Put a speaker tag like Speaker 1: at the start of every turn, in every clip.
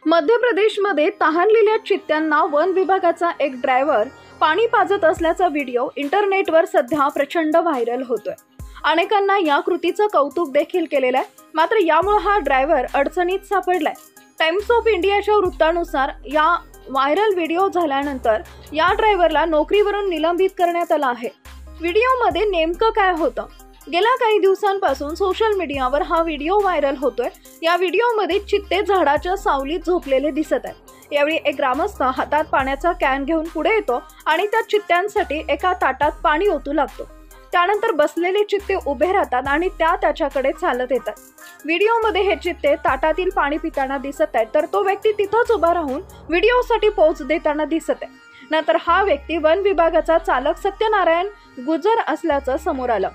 Speaker 1: मध्य प्रदेशमध्ये तहानलेल्या चित्त्यांना वन विभागाचा एक ड्रायव्हर पाणी पाजत असल्याचा व्हिडिओ इंटरनेटवर सध्या प्रचंड व्हायरल होतोय। अनेकांना या कृतीचं कौतुक देखील केलेलं आहे। मात्र यामुळे हा ड्रायव्हर अडचणीत सापडलाय। टाइम्स ऑफ इंडियाच्या वृत्तानुसार या व्हायरल व्हिडिओ झाल्यानंतर या ड्रायव्हरला नोकरीवरून निलंबित करण्यात आलं आहे। व्हिडिओमध्ये नेमकं काय होतं? गेल्या काही दिवसांपासून सोशल मीडियावर हा व्हिडिओ व्हायरल होतोय। या व्हिडिओमध्ये चित्ते झाडाच्या सावलीत झोपलेले दिसत आहेत। यावेळी एक ग्रामस्थ हातात पाण्याचा कॅन घेऊन पुढे येतो आणि त्या चित्त्यांसाठी एका ताटात पाणी ओतू लागतो। त्यानंतर बसलेले चित्ते उभे राहतात आणि त्याच्याकडे चालत येतात। व्हिडिओमध्ये हे चित्ते ताटातील पाणी पिताना दिसत आहेत, तर तो व्यक्ती तिथंच उभा राहून व्हिडिओसाठी पोच देताना दिसत आहे। नंतर हा व्यक्ती वन विभागाचा चालक सत्यनारायण गुजर असल्याचं समोर आलं।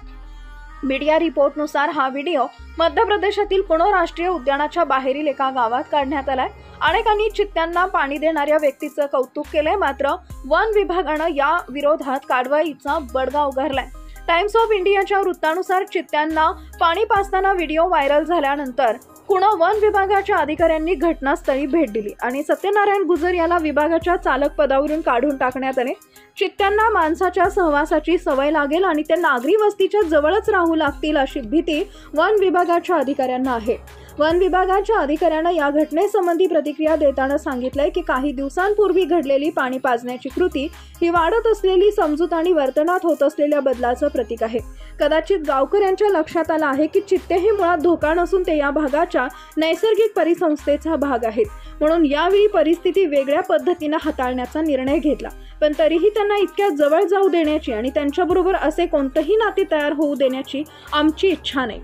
Speaker 1: मीडिया रिपोर्टनुसार हा व्हिडिओ मध्य प्रदेशातील पुणे राष्ट्रीय उद्यानाच्या बाहेरील एका गावात काढण्यात आलाय। अनेकांनी चित्त्यांना पाणी देणाऱ्या व्यक्तीचं कौतुक केलंय, मात्र वन विभागानं या विरोधात कारवाईचा बडगा उगारलाय। टाइम्स ऑफ इंडियाच्या वृत्तानुसार चित्त्यांना पाणी पाजताना व्हिडिओ व्हायरल झाल्यानंतर पुणे वन विभागाच्या अधिकाऱ्यांनी घटनास्थळी भेट दिली आणि सत्यनारायण गुजर याला विभागाच्या चालक पदावरून काढून टाकण्यात आले। चित्त्यांना माणसाच्या सहवासाची सवय लागेल आणि ते नागरी वस्तीच्या जवळच राहू लागतील अशी भीती वन विभागाच्या अधिकाऱ्यांना आहे। वन विभागाच्या अधिकाऱ्यांना या घटनेसंबंधी प्रतिक्रिया देताना सांगितलंय की काही दिवसांपूर्वी घडलेली पाणी पाजण्याची कृती ही वाढत असलेली समजूत आणि वर्तनात होत असलेल्या बदलाचं प्रतीक आहे। कदाचित गावकऱ्यांच्या लक्षात आलं आहे की चित्ते ही मुळात धोका नसून ते या भागाच्या नैसर्गिक परिसंस्थेचा भाग आहेत, म्हणून यावेळी परिस्थिती वेगळ्या पद्धतीने हाताळण्याचा निर्णय घेतला। पण तरीही त्यांना इतक्या जवळ जाऊ देण्याची आणि त्यांच्याबरोबर असे कोणतेही नाते तयार होऊ देण्याची आमची इच्छा नाही।